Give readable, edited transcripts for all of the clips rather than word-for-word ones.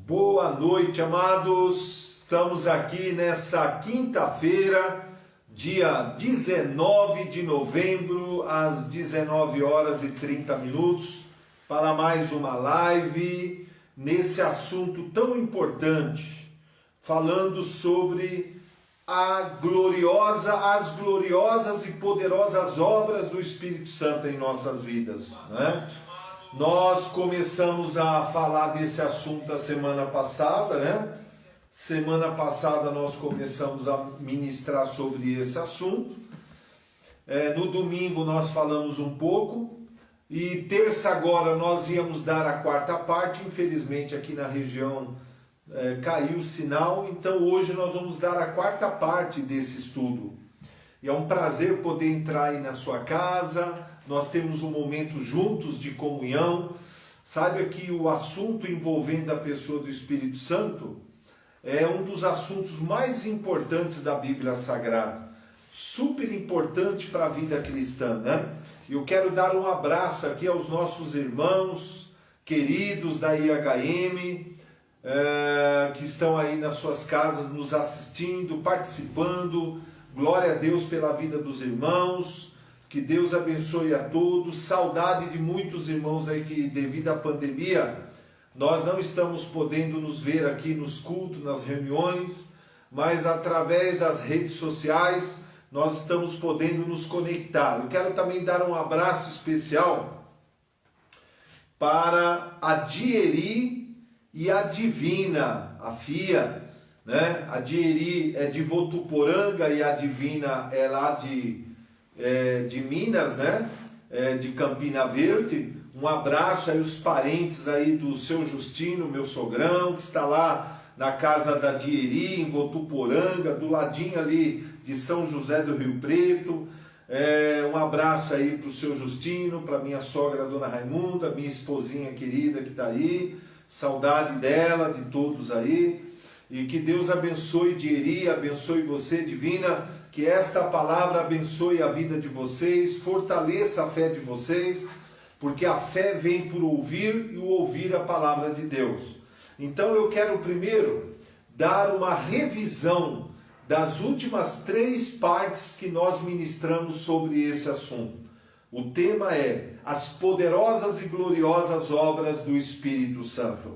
Boa noite, amados. Estamos aqui nessa quinta-feira, dia 19 de novembro, às 19 horas e 30 minutos, para mais uma live nesse assunto tão importante, falando sobre as gloriosas e poderosas obras do Espírito Santo em nossas vidas, né? Nós começamos a falar desse assunto a semana passada, né? Semana passada nós começamos a ministrar sobre esse assunto. No domingo nós falamos um pouco. E terça agora nós íamos dar a quarta parte. Infelizmente aqui na região caiu o sinal. Então hoje nós vamos dar a quarta parte desse estudo. E é um prazer poder entrar aí na sua casa. Nós temos um momento juntos de comunhão. Saiba que o assunto envolvendo a pessoa do Espírito Santo é um dos assuntos mais importantes da Bíblia Sagrada. Super importante para a vida cristã, né? Eu quero dar um abraço aqui aos nossos irmãos queridos da IHM, que estão aí nas suas casas nos assistindo, participando. Glória a Deus pela vida dos irmãos. Que Deus abençoe a todos. Saudade de muitos irmãos aí que, devido à pandemia, nós não estamos podendo nos ver aqui nos cultos, nas reuniões, mas através das redes sociais nós estamos podendo nos conectar. Eu quero também dar um abraço especial para a Dieri e a Divina, a FIA, né? A Dieri é de Votuporanga e a Divina é lá de Minas, né? De Campina Verde. Um abraço aí os parentes aí do seu Justino, meu sogrão, que está lá na casa da Dieri, em Votuporanga, do ladinho ali de São José do Rio Preto. Um abraço aí para o seu Justino, para minha sogra, Dona Raimunda, minha esposinha querida que está aí. Saudade dela, de todos aí. E que Deus abençoe Dieri, abençoe você, Divina. Que esta palavra abençoe a vida de vocês, fortaleça a fé de vocês, porque a fé vem por ouvir e o ouvir a palavra de Deus. Então eu quero primeiro dar uma revisão das últimas 3 partes que nós ministramos sobre esse assunto. O tema é as poderosas e gloriosas obras do Espírito Santo.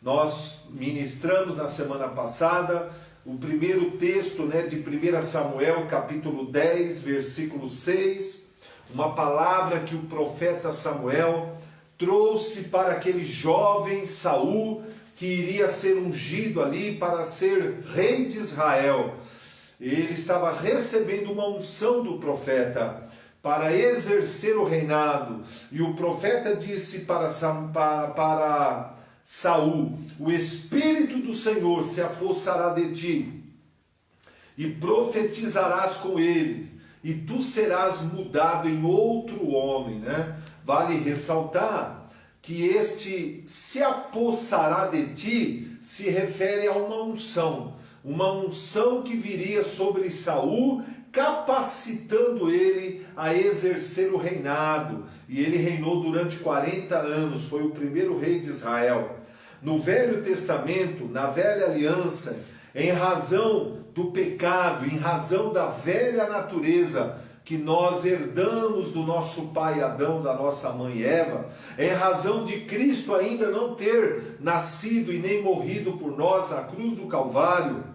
Nós ministramos na semana passada o primeiro texto, né, de 1 Samuel, capítulo 10, versículo 6, uma palavra que o profeta Samuel trouxe para aquele jovem Saul, que iria ser ungido ali para ser rei de Israel. Ele estava recebendo uma unção do profeta para exercer o reinado, e o profeta disse para Saul: o Espírito do Senhor se apossará de ti, e profetizarás com ele, e tu serás mudado em outro homem, né? Vale ressaltar que este se apossará de ti se refere a uma unção que viria sobre Saul, capacitando ele a exercer o reinado. E ele reinou durante 40 anos, foi o primeiro rei de Israel. No Velho Testamento, na Velha Aliança, em razão do pecado, em razão da velha natureza que nós herdamos do nosso pai Adão, da nossa mãe Eva, em razão de Cristo ainda não ter nascido e nem morrido por nós na cruz do Calvário,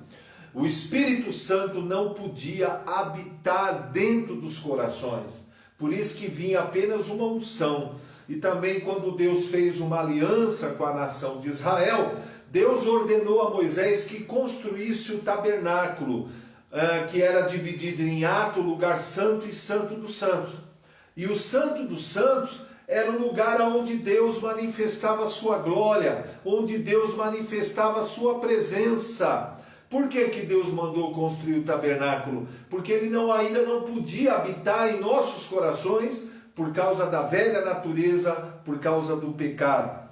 o Espírito Santo não podia habitar dentro dos corações. Por isso que vinha apenas uma unção. E também quando Deus fez uma aliança com a nação de Israel, Deus ordenou a Moisés que construísse o tabernáculo, que era dividido em ato, lugar santo e santo dos santos. E o santo dos santos era o lugar onde Deus manifestava a sua glória, onde Deus manifestava a sua presença. Por que Deus mandou construir o tabernáculo? Porque ele ainda não podia habitar em nossos corações por causa da velha natureza, por causa do pecado,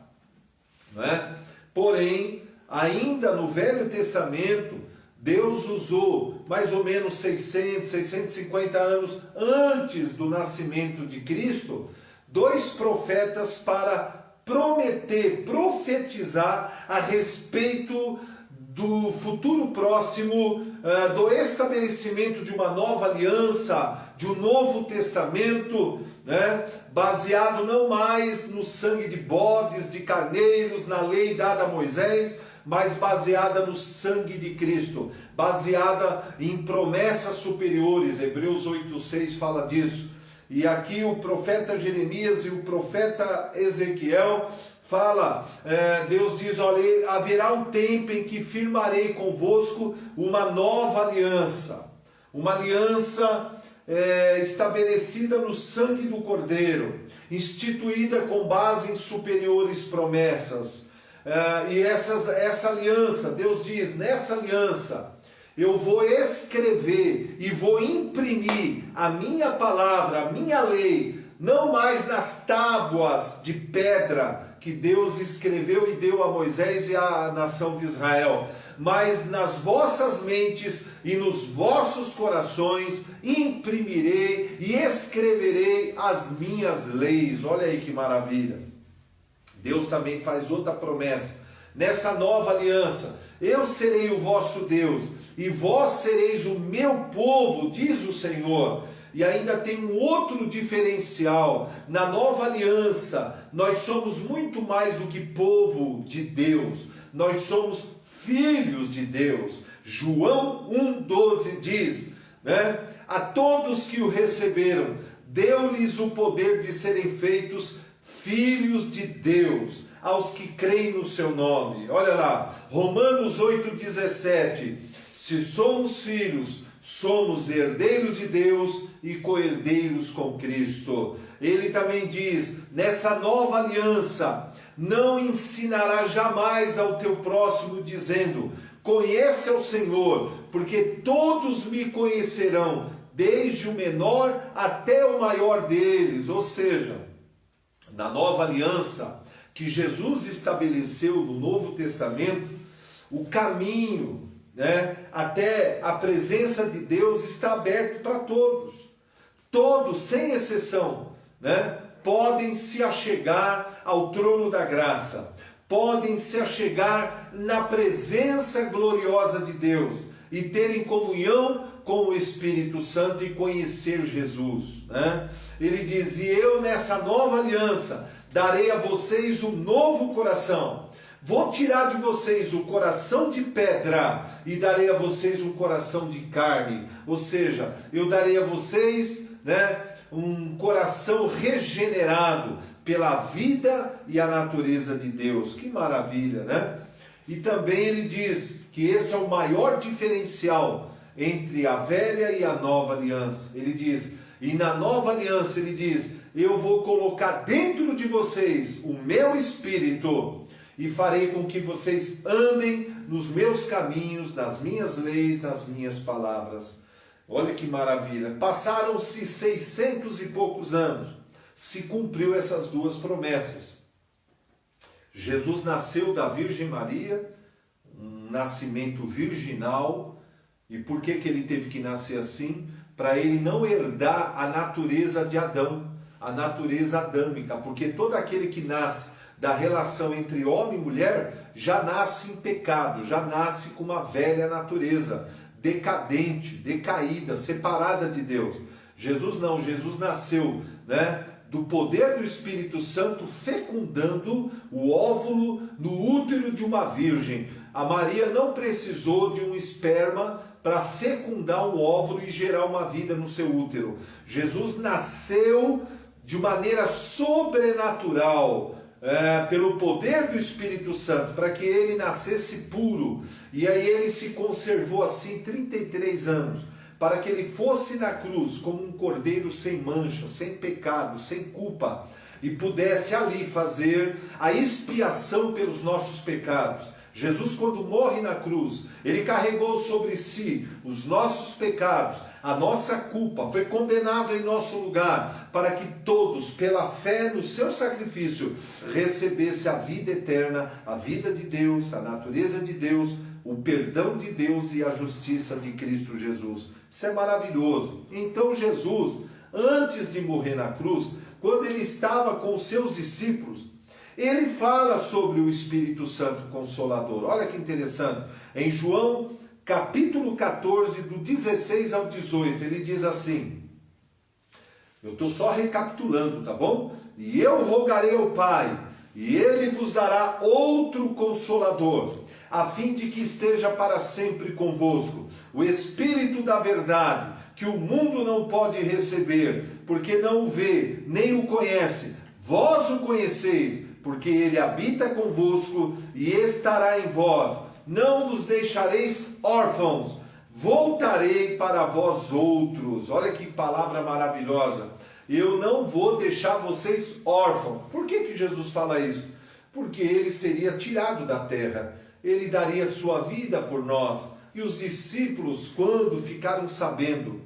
não é? Porém, ainda no Velho Testamento, Deus usou mais ou menos 650 anos antes do nascimento de Cristo, 2 profetas para prometer, profetizar a respeito do futuro próximo, do estabelecimento de uma nova aliança, de um novo testamento, né, baseado não mais no sangue de bodes, de carneiros, na lei dada a Moisés, mas baseada no sangue de Cristo, baseada em promessas superiores. Hebreus 8,6 fala disso. E aqui o profeta Jeremias e o profeta Ezequiel fala, Deus diz, olha, haverá um tempo em que firmarei convosco uma nova aliança, uma aliança estabelecida no sangue do Cordeiro, instituída com base em superiores promessas. E essa aliança, Deus diz, nessa aliança, eu vou escrever e vou imprimir a minha palavra, a minha lei, não mais nas tábuas de pedra que Deus escreveu e deu a Moisés e à nação de Israel, mas nas vossas mentes e nos vossos corações imprimirei e escreverei as minhas leis. Olha aí que maravilha. Deus também faz outra promessa. Nessa nova aliança, eu serei o vosso Deus e vós sereis o meu povo, diz o Senhor. E ainda tem um outro diferencial. Na nova aliança, nós somos muito mais do que povo de Deus. Nós somos filhos de Deus. João 1,12 diz, né? A todos que o receberam, deu-lhes o poder de serem feitos filhos de Deus, aos que creem no seu nome. Olha lá, Romanos 8,17. Se somos filhos, somos herdeiros de Deus e co-herdeiros com Cristo. Ele também diz, nessa nova aliança, não ensinará jamais ao teu próximo dizendo, conhece ao Senhor, porque todos me conhecerão, desde o menor até o maior deles. Ou seja, na nova aliança que Jesus estabeleceu no Novo Testamento, o caminho, né, até a presença de Deus está aberto para todos. Todos, sem exceção, né, podem se achegar ao trono da graça, podem se achegar na presença gloriosa de Deus e terem comunhão com o Espírito Santo e conhecer Jesus, né? Ele diz, e eu nessa nova aliança darei a vocês um novo coração. Vou tirar de vocês o coração de pedra e darei a vocês um coração de carne. Ou seja, eu darei a vocês, né, um coração regenerado pela vida e a natureza de Deus. Que maravilha, né? E também ele diz que esse é o maior diferencial entre a velha e a nova aliança. Ele diz, e na nova aliança ele diz, eu vou colocar dentro de vocês o meu espírito e farei com que vocês andem nos meus caminhos, nas minhas leis, nas minhas palavras. Olha que maravilha. Passaram-se 600 e poucos anos. Se cumpriu essas duas promessas. Jesus nasceu da Virgem Maria, um nascimento virginal. E por que ele teve que nascer assim? Para ele não herdar a natureza de Adão, a natureza adâmica. Porque todo aquele que nasce da relação entre homem e mulher já nasce em pecado, já nasce com uma velha natureza, decadente, decaída, separada de Deus. Jesus não, Jesus nasceu, né, do poder do Espírito Santo fecundando o óvulo no útero de uma virgem. A Maria não precisou de um esperma para fecundar um óvulo e gerar uma vida no seu útero. Jesus nasceu de maneira sobrenatural, pelo poder do Espírito Santo, para que ele nascesse puro. E aí ele se conservou assim 33 anos, para que ele fosse na cruz como um cordeiro sem mancha, sem pecado, sem culpa, e pudesse ali fazer a expiação pelos nossos pecados. Jesus, quando morre na cruz, ele carregou sobre si os nossos pecados, a nossa culpa, foi condenado em nosso lugar, para que todos, pela fé no seu sacrifício, recebessem a vida eterna, a vida de Deus, a natureza de Deus, o perdão de Deus e a justiça de Cristo Jesus. Isso é maravilhoso. Então Jesus, antes de morrer na cruz, quando ele estava com os seus discípulos, Ele fala sobre o Espírito Santo Consolador. Olha que interessante. Em João capítulo 14, do 16 ao 18, ele diz assim, eu estou só recapitulando, tá bom? E eu rogarei ao Pai, e Ele vos dará outro Consolador, a fim de que esteja para sempre convosco, o Espírito da verdade, que o mundo não pode receber, porque não o vê, nem o conhece. Vós o conheceis, porque Ele habita convosco e estará em vós. Não vos deixareis órfãos, voltarei para vós outros. Olha que palavra maravilhosa. Eu não vou deixar vocês órfãos. Por que Jesus fala isso? Porque Ele seria tirado da terra. Ele daria sua vida por nós. E os discípulos, quando ficaram sabendo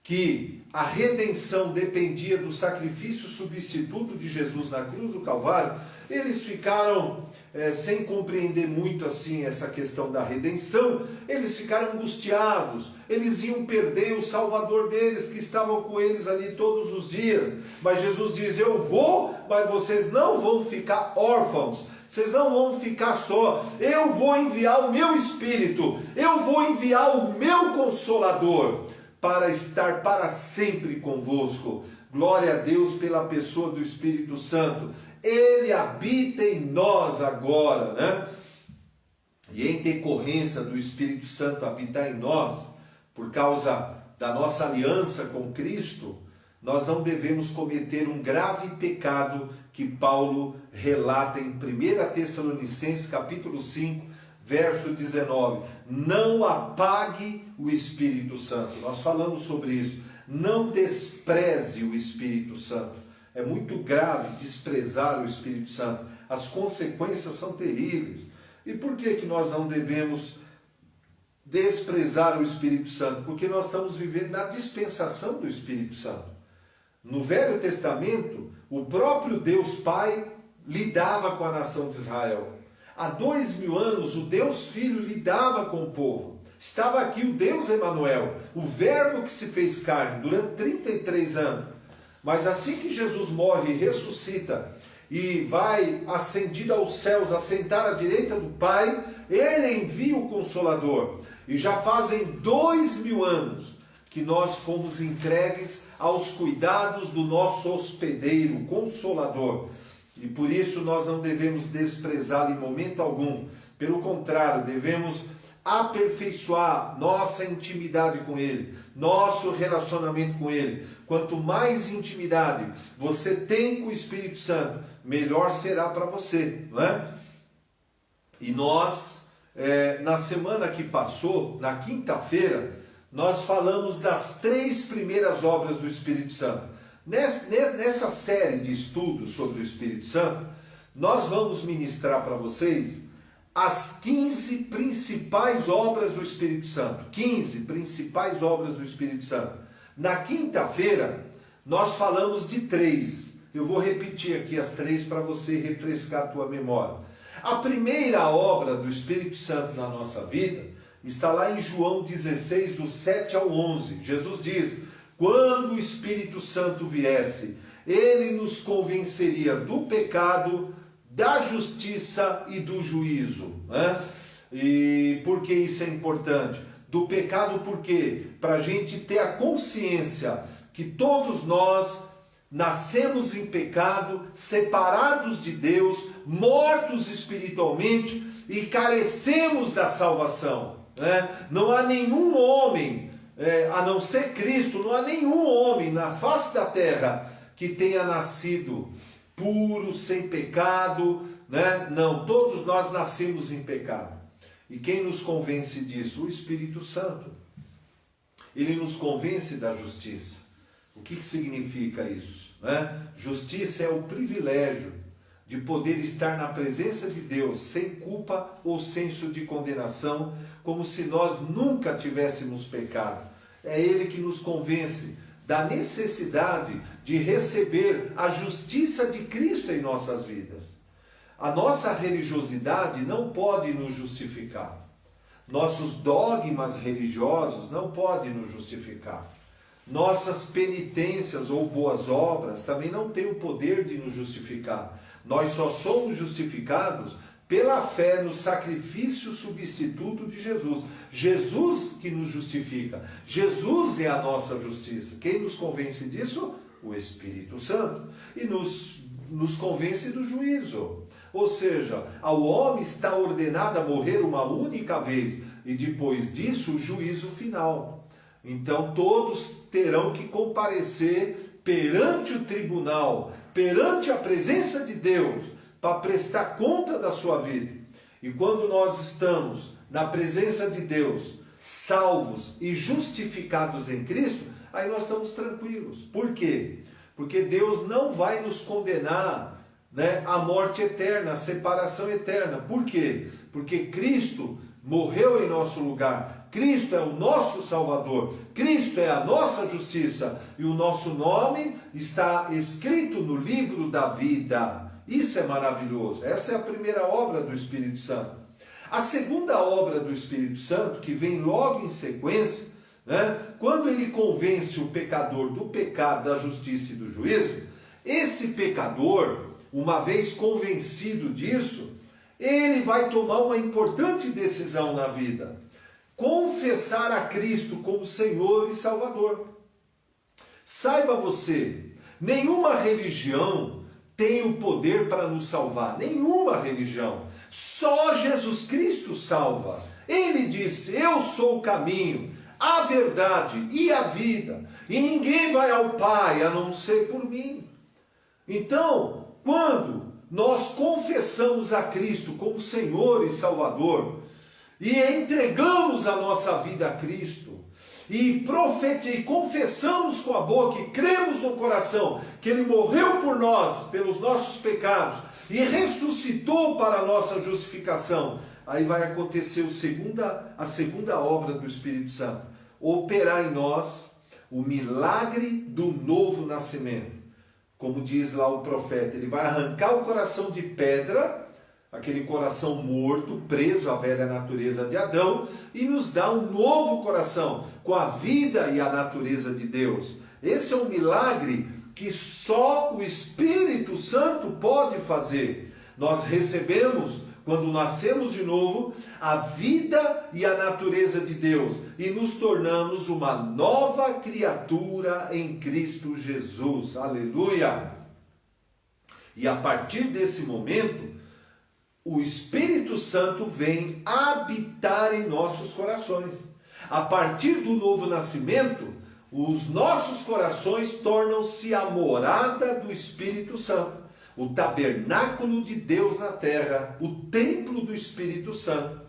que a redenção dependia do sacrifício substituto de Jesus na cruz do Calvário, eles ficaram sem compreender muito assim essa questão da redenção, eles ficaram angustiados, eles iam perder o Salvador deles, que estavam com eles ali todos os dias. Mas Jesus diz, eu vou, mas vocês não vão ficar órfãos, vocês não vão ficar só, eu vou enviar o meu Espírito, eu vou enviar o meu Consolador, para estar para sempre convosco. Glória a Deus pela pessoa do Espírito Santo. Ele habita em nós agora, né? E em decorrência do Espírito Santo habitar em nós, por causa da nossa aliança com Cristo, nós não devemos cometer um grave pecado que Paulo relata em 1 Tessalonicenses capítulo 5, verso 19, não apague o Espírito Santo. Nós falamos sobre isso. Não despreze o Espírito Santo. É muito grave desprezar o Espírito Santo. As consequências são terríveis. E por que nós não devemos desprezar o Espírito Santo? Porque nós estamos vivendo na dispensação do Espírito Santo. No Velho Testamento, o próprio Deus Pai lidava com a nação de Israel. Há 2000 anos, o Deus Filho lidava com o povo. Estava aqui o Deus Emanuel, o Verbo que se fez carne, durante 33 anos. Mas assim que Jesus morre e ressuscita, e vai ascendido aos céus, assentar à direita do Pai, Ele envia o Consolador. E já fazem 2000 anos que nós fomos entregues aos cuidados do nosso hospedeiro, Consolador. E por isso nós não devemos desprezá-lo em momento algum. Pelo contrário, devemos aperfeiçoar nossa intimidade com Ele, nosso relacionamento com Ele. Quanto mais intimidade você tem com o Espírito Santo, melhor será para você, não é? E nós, na semana que passou, na quinta-feira, nós falamos das 3 primeiras obras do Espírito Santo. Nessa série de estudos sobre o Espírito Santo, nós vamos ministrar para vocês as 15 principais obras do Espírito Santo. 15 principais obras do Espírito Santo. Na quinta-feira, nós falamos de 3. Eu vou repetir aqui as 3 para você refrescar a tua memória. A primeira obra do Espírito Santo na nossa vida está lá em João 16, do 7 ao 11. Jesus diz, quando o Espírito Santo viesse, ele nos convenceria do pecado, da justiça e do juízo. Né? E por que isso é importante? Do pecado, por quê? Para a gente ter a consciência que todos nós nascemos em pecado, separados de Deus, mortos espiritualmente e carecemos da salvação. Né? Não há nenhum homem, a não ser Cristo, não há nenhum homem na face da terra que tenha nascido puro, sem pecado, né? Não, todos nós nascemos em pecado. E quem nos convence disso? O Espírito Santo. Ele nos convence da justiça. O que significa isso? Né? Justiça é o privilégio de poder estar na presença de Deus sem culpa ou senso de condenação, como se nós nunca tivéssemos pecado. É Ele que nos convence da necessidade de receber a justiça de Cristo em nossas vidas. A nossa religiosidade não pode nos justificar. Nossos dogmas religiosos não podem nos justificar. Nossas penitências ou boas obras também não têm o poder de nos justificar. Nós só somos justificados pela fé no sacrifício substituto de Jesus. Jesus que nos justifica. Jesus é a nossa justiça. Quem nos convence disso? O Espírito Santo. E nos convence do juízo. Ou seja, ao homem está ordenado a morrer uma única vez. E depois disso, o juízo final. Então todos terão que comparecer perante o tribunal, perante a presença de Deus, para prestar conta da sua vida. E quando nós estamos na presença de Deus, salvos e justificados em Cristo, aí nós estamos tranquilos. Por quê? Porque Deus não vai nos condenar, né, à morte eterna, à separação eterna. Por quê? Porque Cristo morreu em nosso lugar. Cristo é o nosso Salvador. Cristo é a nossa justiça. E o nosso nome está escrito no livro da vida. Isso é maravilhoso. Essa é a primeira obra do Espírito Santo. A segunda obra do Espírito Santo, que vem logo em sequência, né, quando ele convence o pecador do pecado, da justiça e do juízo, esse pecador, uma vez convencido disso, ele vai tomar uma importante decisão na vida: confessar a Cristo como Senhor e Salvador. Saiba você, nenhuma religião tem o poder para nos salvar. Nenhuma religião. Só Jesus Cristo salva. Ele disse: eu sou o caminho, a verdade e a vida. E ninguém vai ao Pai a não ser por mim. Então, quando nós confessamos a Cristo como Senhor e Salvador, e entregamos a nossa vida a Cristo, e confessamos com a boca e cremos no coração que Ele morreu por nós, pelos nossos pecados, e ressuscitou para a nossa justificação, aí vai acontecer a segunda obra do Espírito Santo: operar em nós o milagre do novo nascimento. Como diz lá o profeta, ele vai arrancar o coração de pedra, aquele coração morto, preso à velha natureza de Adão, e nos dá um novo coração, com a vida e a natureza de Deus. Esse é um milagre que só o Espírito Santo pode fazer. Nós recebemos, quando nascemos de novo, a vida e a natureza de Deus, e nos tornamos uma nova criatura em Cristo Jesus. Aleluia! E a partir desse momento, o Espírito Santo vem habitar em nossos corações. A partir do novo nascimento, os nossos corações tornam-se a morada do Espírito Santo, o tabernáculo de Deus na terra, o templo do Espírito Santo.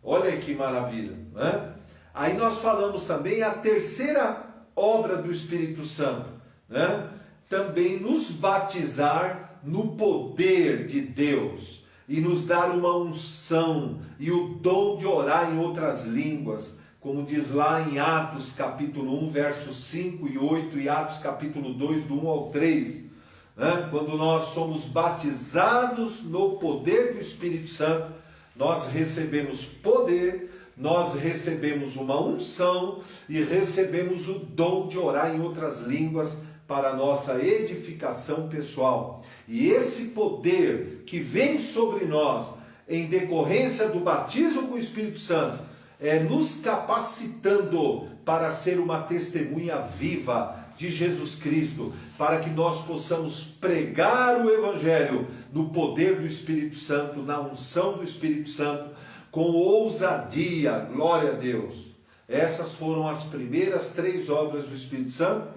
Olha que maravilha, né? Aí nós falamos também a terceira obra do Espírito Santo, né? Também nos batizar no poder de Deus e nos dar uma unção e o dom de orar em outras línguas, como diz lá em Atos capítulo 1, versos 5 e 8, e Atos capítulo 2, do 1 ao 3. Quando nós somos batizados no poder do Espírito Santo, nós recebemos poder, nós recebemos uma unção e recebemos o dom de orar em outras línguas para a nossa edificação pessoal. E esse poder que vem sobre nós em decorrência do batismo com o Espírito Santo é nos capacitando para ser uma testemunha viva de Jesus Cristo, para que nós possamos pregar o Evangelho no poder do Espírito Santo, na unção do Espírito Santo, com ousadia. Glória a Deus. Essas foram as primeiras 3 obras do Espírito Santo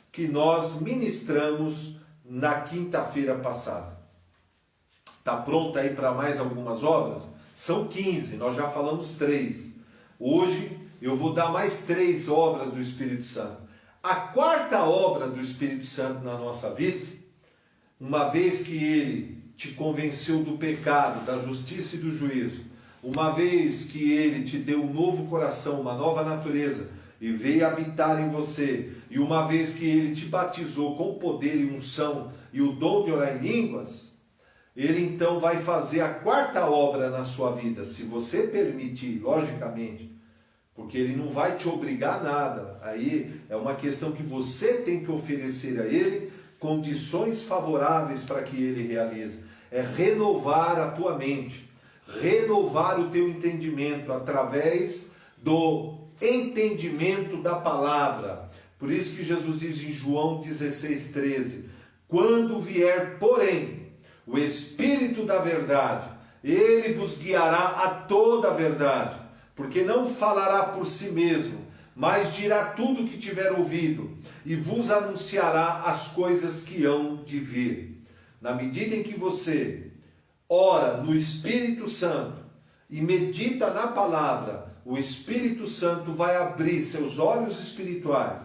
que nós ministramos na quinta-feira passada. Está pronto aí para mais algumas obras? São 15, nós já falamos 3. Hoje eu vou dar mais 3 obras do Espírito Santo. A quarta obra do Espírito Santo na nossa vida, uma vez que ele te convenceu do pecado, da justiça e do juízo, uma vez que ele te deu um novo coração, uma nova natureza, e veio habitar em você, e uma vez que ele te batizou com poder e unção e o dom de orar em línguas, ele então vai fazer a quarta obra na sua vida, se você permitir, logicamente. Porque ele não vai te obrigar a nada. Aí é uma questão que você tem que oferecer a ele condições favoráveis para que ele realize. é renovar a tua mente, renovar o teu entendimento através do entendimento da palavra. Por isso que Jesus diz em João 16,13: quando vier, porém, o Espírito da verdade, ele vos guiará a toda a verdade, porque não falará por si mesmo, mas dirá tudo o que tiver ouvido, e vos anunciará as coisas que hão de vir. Na medida em que você ora no Espírito Santo e medita na palavra, o Espírito Santo vai abrir seus olhos espirituais.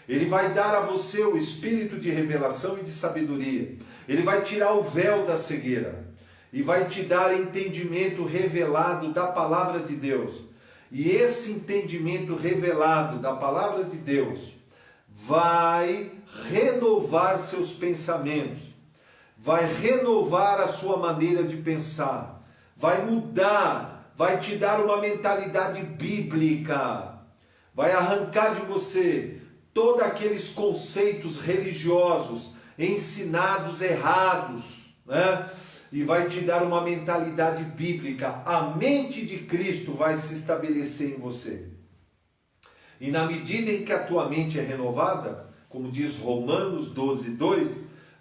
Ele vai dar a você o espírito de revelação e de sabedoria. Ele vai tirar o véu da cegueira e vai te dar entendimento revelado da palavra de Deus. E esse entendimento revelado da palavra de Deus vai renovar seus pensamentos, vai renovar a sua maneira de pensar, vai mudar, vai te dar uma mentalidade bíblica, vai arrancar de você todos aqueles conceitos religiosos ensinados errados, né? E vai te dar uma mentalidade bíblica. A mente de Cristo vai se estabelecer em você. E na medida em que a tua mente é renovada, como diz Romanos 12:2,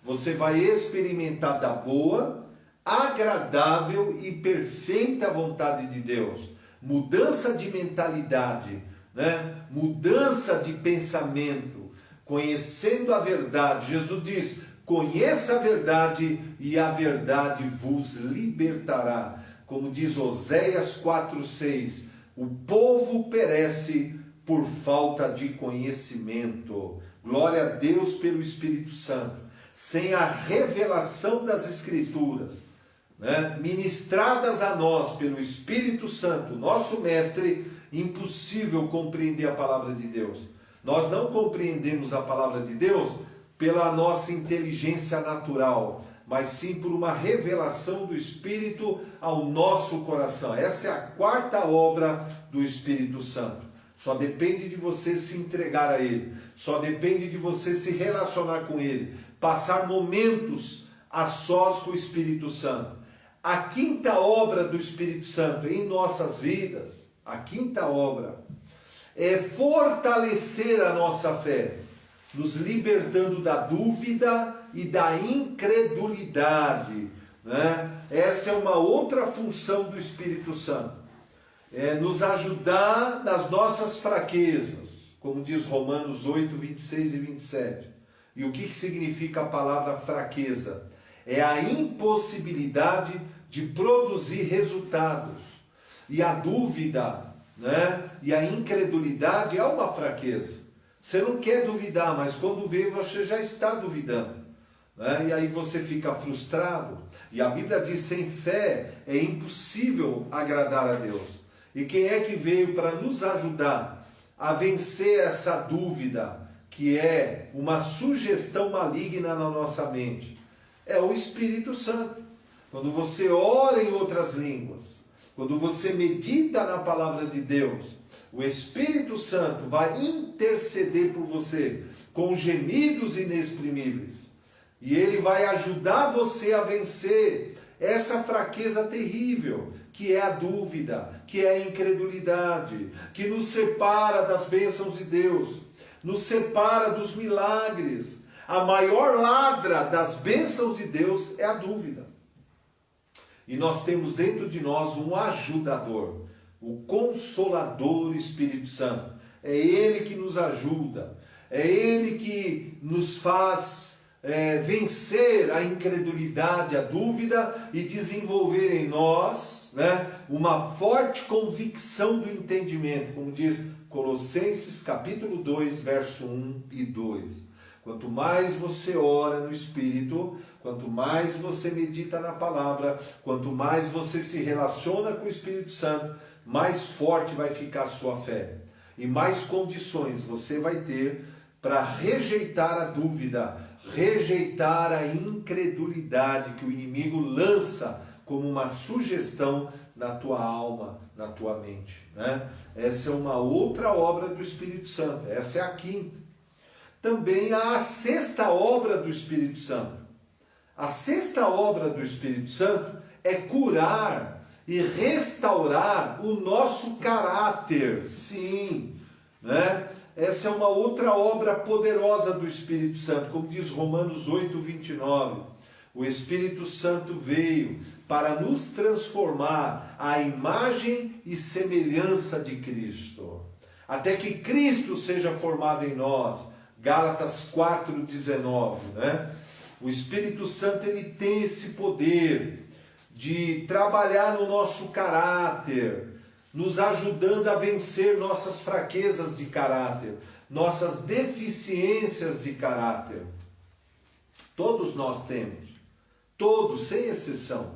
você vai experimentar da boa, agradável e perfeita vontade de Deus. Mudança de mentalidade, né? Mudança de pensamento, conhecendo a verdade. Jesus diz: conheça a verdade e a verdade vos libertará. Como diz Oséias 4:6, o povo perece por falta de conhecimento. Glória a Deus pelo Espírito Santo. Sem a revelação das Escrituras, né, ministradas a nós pelo Espírito Santo, nosso mestre, impossível compreender a palavra de Deus. Nós não compreendemos a palavra de Deus pela nossa inteligência natural, mas sim por uma revelação do Espírito ao nosso coração. Essa é a quarta obra do Espírito Santo. Só depende de você se entregar a Ele, só depende de você se relacionar com Ele, passar momentos a sós com o Espírito Santo. A quinta obra do Espírito Santo em nossas vidas, a quinta obra, é fortalecer a nossa fé, nos libertando da dúvida e da incredulidade, né? Essa é uma outra função do Espírito Santo, é nos ajudar nas nossas fraquezas, como diz Romanos 8:26 e 27. E o que significa a palavra fraqueza? É a impossibilidade de produzir resultados. E a dúvida, né, e a incredulidade é uma fraqueza. Você não quer duvidar, mas quando vê, você já está duvidando, né? E aí você fica frustrado. E a Bíblia diz: sem fé é impossível agradar a Deus. E quem é que veio para nos ajudar a vencer essa dúvida, que é uma sugestão maligna na nossa mente? É o Espírito Santo. Quando você ora em outras línguas, quando você medita na palavra de Deus, o Espírito Santo vai interceder por você com gemidos inexprimíveis. E ele vai ajudar você a vencer essa fraqueza terrível, que é a dúvida, que é a incredulidade, que nos separa das bênçãos de Deus, nos separa dos milagres. A maior ladra das bênçãos de Deus é a dúvida. E nós temos dentro de nós um ajudador, o Consolador Espírito Santo. É Ele que nos ajuda, é Ele que nos faz vencer a incredulidade, a dúvida e desenvolver em nós, né, uma forte convicção do entendimento, como diz Colossenses capítulo 2, verso 1 e 2. Quanto mais você ora no Espírito, quanto mais você medita na palavra, quanto mais você se relaciona com o Espírito Santo, mais forte vai ficar a sua fé. E mais condições você vai ter para rejeitar a dúvida, rejeitar a incredulidade que o inimigo lança como uma sugestão na tua alma, na tua mente, né? Essa é uma outra obra do Espírito Santo, essa é a quinta. Também há a sexta obra do Espírito Santo. A sexta obra do Espírito Santo é curar e restaurar o nosso caráter. Sim, né? Essa é uma outra obra poderosa do Espírito Santo, como diz Romanos 8, 29. O Espírito Santo veio para nos transformar à imagem e semelhança de Cristo, até que Cristo seja formado em nós. Gálatas 4,19, né? O Espírito Santo, ele tem esse poder de trabalhar no nosso caráter, nos ajudando a vencer nossas fraquezas de caráter, nossas deficiências de caráter. Todos nós temos, todos, sem exceção,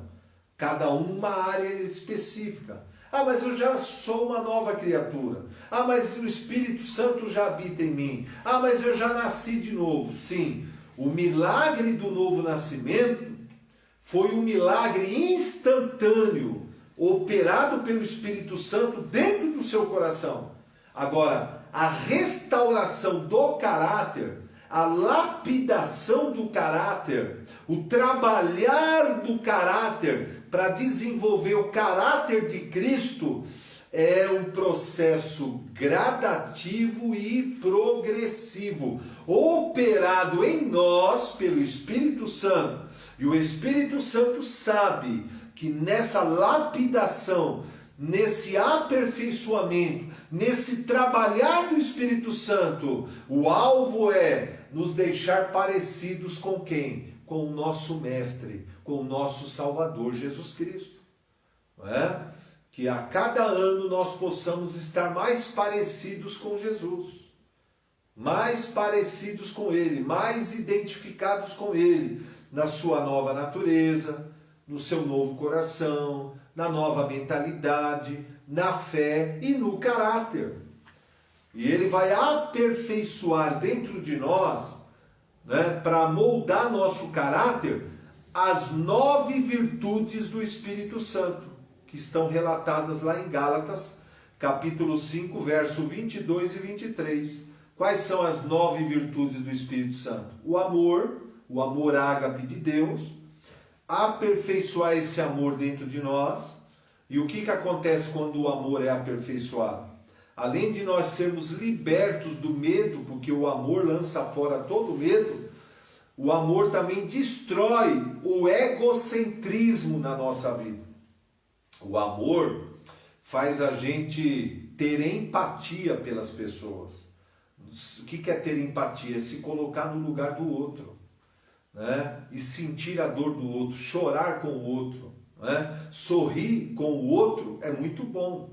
cada um uma área específica. Ah, mas eu já sou uma nova criatura. Ah, mas o Espírito Santo já habita em mim. Ah, mas eu já nasci de novo. Sim, o milagre do novo nascimento foi um milagre instantâneo, operado pelo Espírito Santo dentro do seu coração. Agora, a restauração do caráter, a lapidação do caráter, o trabalhar do caráter para desenvolver o caráter de Cristo é um processo gradativo e progressivo, operado em nós pelo Espírito Santo. E o Espírito Santo sabe que nessa lapidação, nesse aperfeiçoamento, nesse trabalhar do Espírito Santo, o alvo é nos deixar parecidos com quem? Com o nosso Mestre, com o nosso Salvador Jesus Cristo. Não é? Que a cada ano nós possamos estar mais parecidos com Jesus, mais parecidos com Ele, mais identificados com Ele, na sua nova natureza, no seu novo coração, na nova mentalidade, na fé e no caráter. E Ele vai aperfeiçoar dentro de nós, né, para moldar nosso caráter, as 9 virtudes do Espírito Santo, que estão relatadas lá em Gálatas, capítulo 5, verso 22 e 23. Quais são as 9 virtudes do Espírito Santo? O amor ágape de Deus, aperfeiçoar esse amor dentro de nós. E o que acontece quando o amor é aperfeiçoado? Além de nós sermos libertos do medo, porque o amor lança fora todo medo, o amor também destrói o egocentrismo na nossa vida. O amor faz a gente ter empatia pelas pessoas. O que é ter empatia? É se colocar no lugar do outro, né? E sentir a dor do outro, chorar com o outro, né? Sorrir com o outro é muito bom,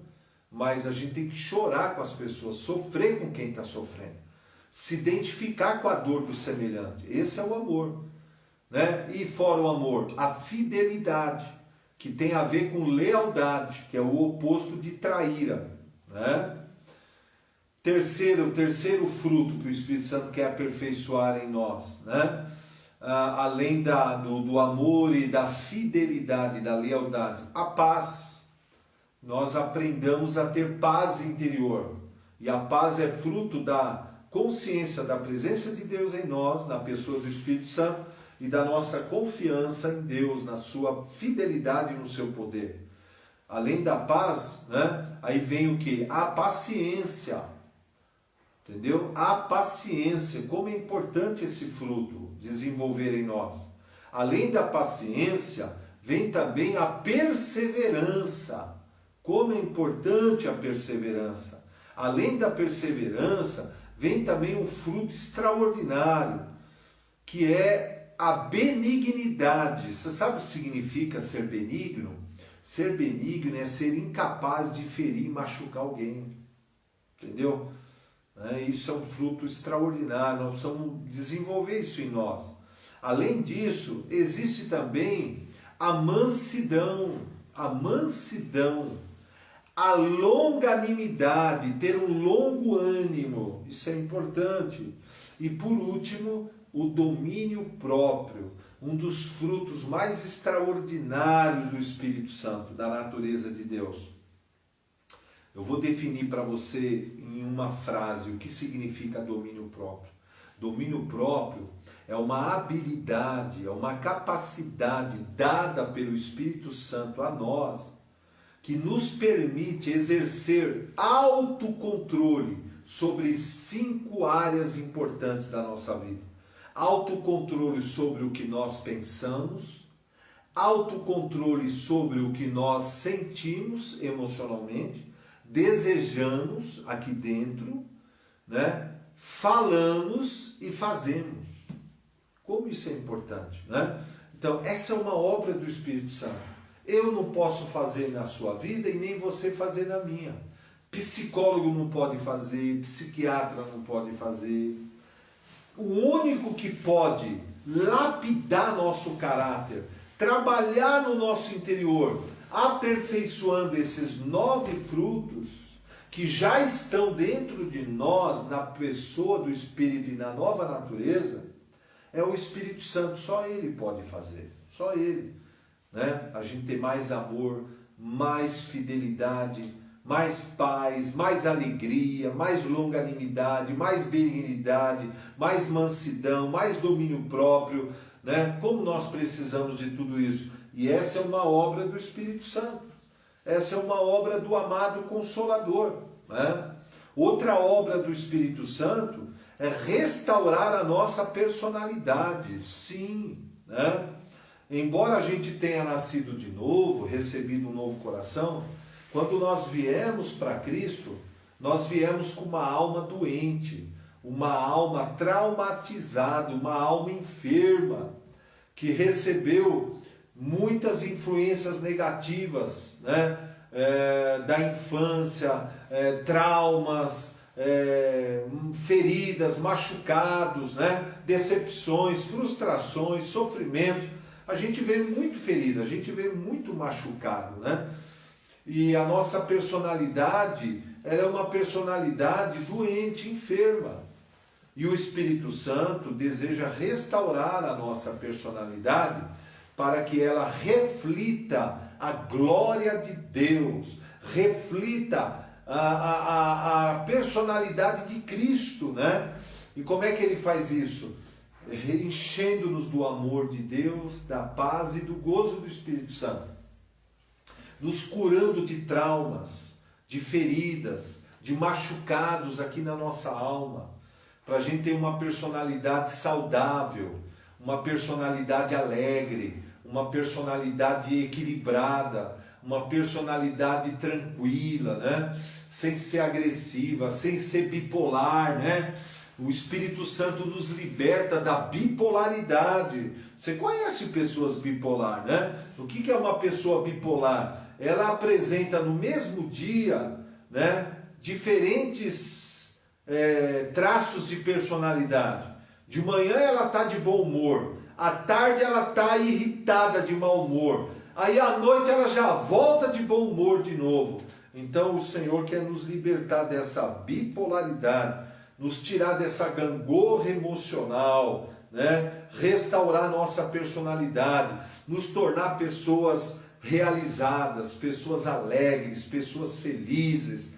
mas a gente tem que chorar com as pessoas, sofrer com quem está sofrendo, se identificar com a dor do semelhante. Esse é o amor, né? E fora o amor, a fidelidade, que tem a ver com lealdade, que é o oposto de traíra, né? Terceiro fruto que o Espírito Santo quer aperfeiçoar em nós, né? Além do amor e da fidelidade, da lealdade, a paz. Nós aprendamos a ter paz interior. E a paz é fruto da consciência da presença de Deus em nós, na pessoa do Espírito Santo, e da nossa confiança em Deus, na sua fidelidade e no seu poder. Além da paz, né, aí vem o que? A paciência. Entendeu? A paciência, como é importante esse fruto desenvolver em nós. Além da paciência, vem também a perseverança. Como é importante a perseverança. Além da perseverança, vem também um fruto extraordinário, que é a benignidade. Você sabe o que significa ser benigno? Ser benigno é ser incapaz de ferir e machucar alguém. Entendeu? Isso é um fruto extraordinário, nós precisamos desenvolver isso em nós. Além disso, existe também a mansidão, a longanimidade, ter um longo ânimo, isso é importante. E por último, o domínio próprio, um dos frutos mais extraordinários do Espírito Santo, da natureza de Deus. Eu vou definir para você em uma frase o que significa domínio próprio. Domínio próprio é uma habilidade, é uma capacidade dada pelo Espírito Santo a nós, que nos permite exercer autocontrole sobre 5 áreas importantes da nossa vida. Autocontrole sobre o que nós pensamos, autocontrole sobre o que nós sentimos emocionalmente, desejamos aqui dentro, né? Falamos e fazemos. Como isso é importante, né? Então, essa é uma obra do Espírito Santo. Eu não posso fazer na sua vida e nem você fazer na minha. Psicólogo não pode fazer, psiquiatra não pode fazer. O único que pode lapidar nosso caráter, trabalhar no nosso interior, aperfeiçoando esses 9 frutos que já estão dentro de nós, na pessoa do Espírito e na nova natureza, é o Espírito Santo. Só Ele pode fazer, só Ele. Né? A gente ter mais amor, mais fidelidade, mais paz, mais alegria, mais longanimidade, mais benignidade, mais mansidão, mais domínio próprio, né? Como nós precisamos de tudo isso? E essa é uma obra do Espírito Santo. Essa é uma obra do amado Consolador, né? Outra obra do Espírito Santo é restaurar a nossa personalidade, sim, né? Embora a gente tenha nascido de novo, recebido um novo coração, quando nós viemos para Cristo, nós viemos com uma alma doente, uma alma traumatizada, uma alma enferma, que recebeu muitas influências negativas, né? Da infância, traumas, feridas, machucados, né? Decepções, frustrações, sofrimentos. A gente veio muito ferido, a gente veio muito machucado, né? E a nossa personalidade, ela é uma personalidade doente, enferma. E o Espírito Santo deseja restaurar a nossa personalidade para que ela reflita a glória de Deus, reflita a personalidade de Cristo, né? E como é que ele faz isso? Enchendo-nos do amor de Deus, da paz e do gozo do Espírito Santo, nos curando de traumas, de feridas, de machucados aqui na nossa alma, para a gente ter uma personalidade saudável, uma personalidade alegre, uma personalidade equilibrada, uma personalidade tranquila, né? Sem ser agressiva, sem ser bipolar, né? O Espírito Santo nos liberta da bipolaridade. Você conhece pessoas bipolar, né? O que é uma pessoa bipolar? Ela apresenta no mesmo dia, né, diferentes traços de personalidade. De manhã ela está de bom humor, à tarde ela está irritada, de mau humor. Aí à noite ela já volta de bom humor de novo. Então o Senhor quer nos libertar dessa bipolaridade, nos tirar dessa gangorra emocional, né? Restaurar nossa personalidade, nos tornar pessoas realizadas, pessoas alegres, pessoas felizes,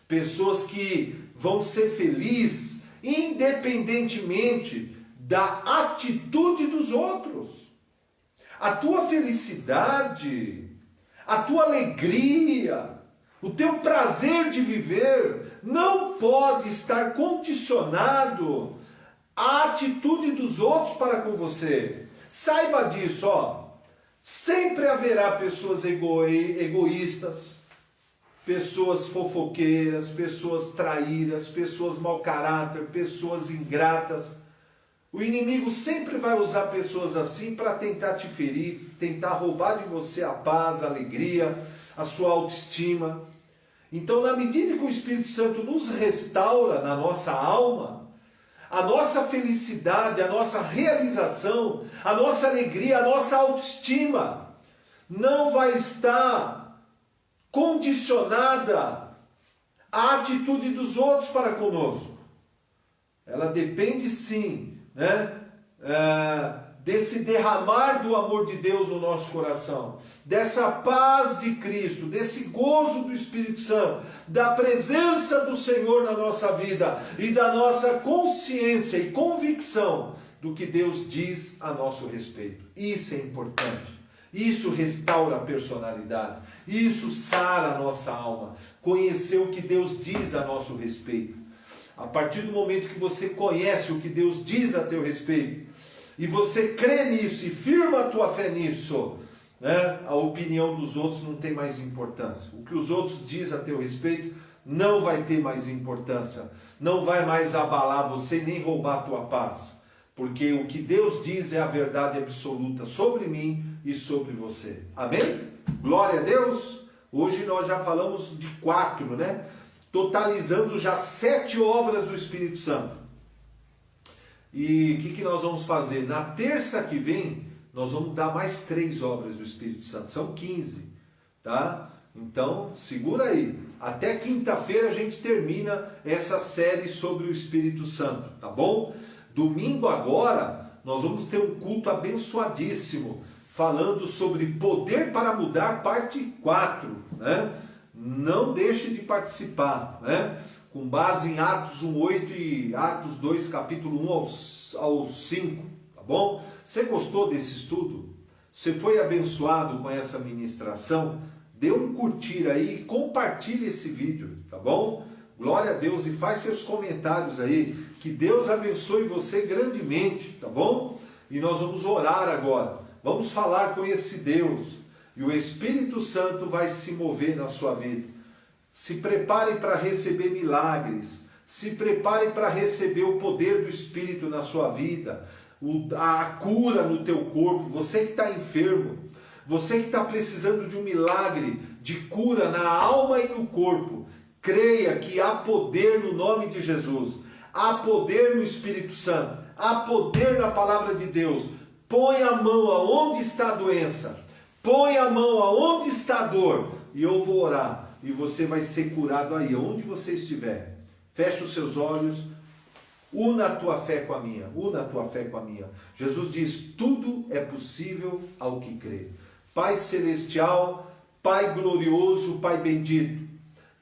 pessoas que vão ser felizes independentemente da atitude dos outros. A tua felicidade, a tua alegria, o teu prazer de viver não pode estar condicionado à atitude dos outros para com você. Saiba disso, ó. Sempre haverá pessoas egoístas, pessoas fofoqueiras, pessoas traíras, pessoas mau caráter, pessoas ingratas. O inimigo sempre vai usar pessoas assim para tentar te ferir, tentar roubar de você a paz, a alegria, a sua autoestima. Então, na medida que o Espírito Santo nos restaura na nossa alma, a nossa felicidade, a nossa realização, a nossa alegria, a nossa autoestima não vai estar condicionada à atitude dos outros para conosco. Ela depende sim, né, desse derramar do amor de Deus no nosso coração, dessa paz de Cristo, desse gozo do Espírito Santo, da presença do Senhor na nossa vida e da nossa consciência e convicção do que Deus diz a nosso respeito. Isso é importante. Isso restaura a personalidade. Isso sara a nossa alma. Conhecer o que Deus diz a nosso respeito. A partir do momento que você conhece o que Deus diz a teu respeito, e você crê nisso e firma a tua fé nisso, né? A opinião dos outros não tem mais importância. O que os outros dizem a teu respeito não vai ter mais importância. Não vai mais abalar você nem roubar a tua paz. Porque o que Deus diz é a verdade absoluta sobre mim e sobre você. Amém? Glória a Deus. Hoje nós já falamos de 4, né? Totalizando já 7 obras do Espírito Santo. E o que nós vamos fazer? Na terça que vem, nós vamos dar mais 3 obras do Espírito Santo. São 15, tá? Então, segura aí. Até quinta-feira a gente termina essa série sobre o Espírito Santo, tá bom? Domingo agora, nós vamos ter um culto abençoadíssimo, falando sobre poder para mudar, parte 4, né? Não deixe de participar, né? Com base em Atos 1:8 e Atos 2, capítulo 1 ao 5, tá bom? Você gostou desse estudo? Você foi abençoado com essa ministração? Dê um curtir aí e compartilhe esse vídeo, tá bom? Glória a Deus, e faz seus comentários aí. Que Deus abençoe você grandemente, tá bom? E nós vamos orar agora. Vamos falar com esse Deus. E o Espírito Santo vai se mover na sua vida. Se prepare para receber milagres. Se prepare para receber o poder do Espírito na sua vida. A cura no teu corpo. Você que está enfermo. Você que está precisando de um milagre de cura na alma e no corpo. Creia que há poder no nome de Jesus. Há poder no Espírito Santo. Há poder na palavra de Deus. Põe a mão aonde está a doença. Põe a mão aonde está a dor. E eu vou orar. E você vai ser curado aí, onde você estiver. Feche os seus olhos. Una a tua fé com a minha. Una a tua fé com a minha. Jesus diz, tudo é possível ao que crê. Pai celestial, Pai glorioso, Pai bendito.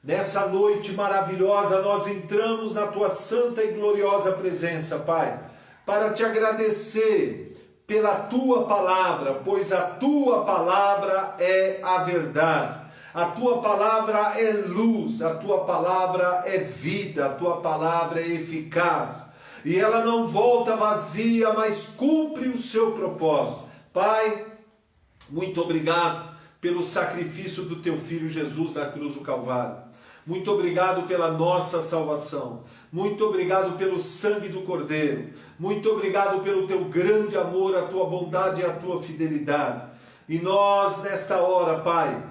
Nessa noite maravilhosa, nós entramos na tua santa e gloriosa presença, Pai, para te agradecer pela tua palavra, pois a tua palavra é a verdade. A tua palavra é luz, a tua palavra é vida, a tua palavra é eficaz. E ela não volta vazia, mas cumpre o seu propósito. Pai, muito obrigado pelo sacrifício do teu Filho Jesus na cruz do Calvário. Muito obrigado pela nossa salvação. Muito obrigado pelo sangue do Cordeiro. Muito obrigado pelo teu grande amor, a tua bondade e a tua fidelidade. E nós, nesta hora, Pai,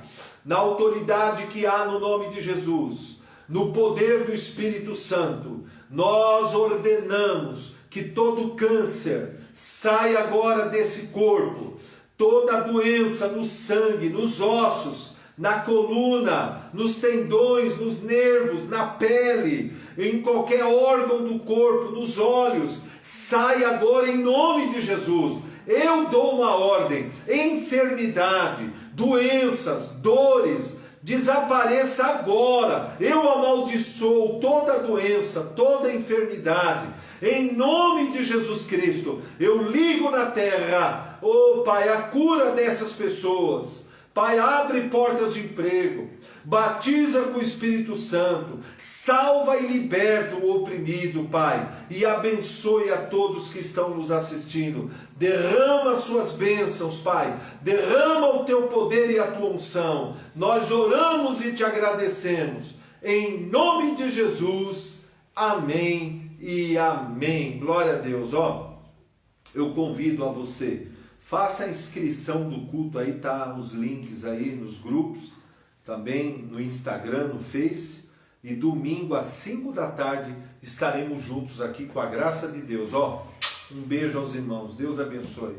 na autoridade que há no nome de Jesus, no poder do Espírito Santo, nós ordenamos que todo câncer saia agora desse corpo, toda doença no sangue, nos ossos, na coluna, nos tendões, nos nervos, na pele, em qualquer órgão do corpo, nos olhos, saia agora em nome de Jesus. Eu dou uma ordem, enfermidade, doenças, dores, desapareça agora. Eu amaldiçoo toda doença, toda enfermidade. Em nome de Jesus Cristo, eu ligo na terra, oh Pai, a cura dessas pessoas. Pai, abre portas de emprego, batiza com o Espírito Santo, salva e liberta o oprimido, Pai, e abençoe a todos que estão nos assistindo. Derrama suas bênçãos, Pai, derrama o teu poder e a tua unção. Nós oramos e te agradecemos. Em nome de Jesus, amém e amém. Glória a Deus. Ó, eu convido a você, faça a inscrição do culto, aí tá os links aí nos grupos, também no Instagram, no Face, e domingo às 5 da tarde estaremos juntos aqui com a graça de Deus. Ó, um beijo aos irmãos, Deus abençoe.